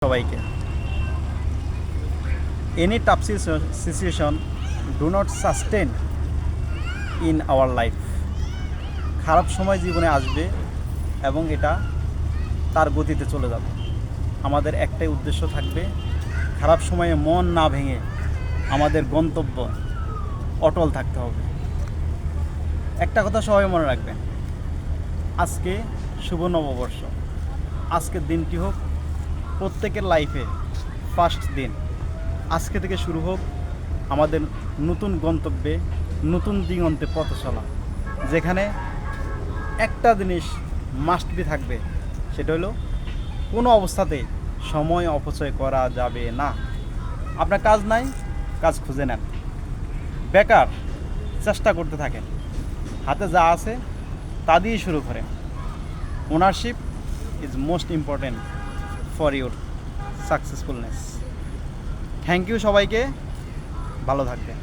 সবাইকে any tough situation do not sustain in our life. খারাপ সময় জীবনে আসবে এবং এটা তার গতিতে চলে যাবে। আমাদের একটাই উদ্দেশ্য থাকবে, খারাপ সময়ে মন না ভেঙে আমাদের গন্তব্য অটল থাকতে হবে। একটা কথা সবাই মনে রাখবেন, আজকে শুভ নববর্ষ। আজকের দিনটি হোক প্রত্যেকের লাইফে ফার্স্ট দিন। আজকে থেকে শুরু হোক আমাদের নতুন গন্তব্যে, নতুন দিগন্তে পথ চলা, যেখানে একটা জিনিস মাস্ট বি থাকবে, সেটা হলো কোনো অবস্থাতেই সময় অপচয় করা যাবে না। আপনার কাজ নাই, কাজ খুঁজে নেন। বেকার, চেষ্টা করতে থাকেন। হাতে যা আছে তা দিয়েই শুরু করেন। Ownership is most important for your successfulness. Thank you সবাইকে, ভালো থাকবেন।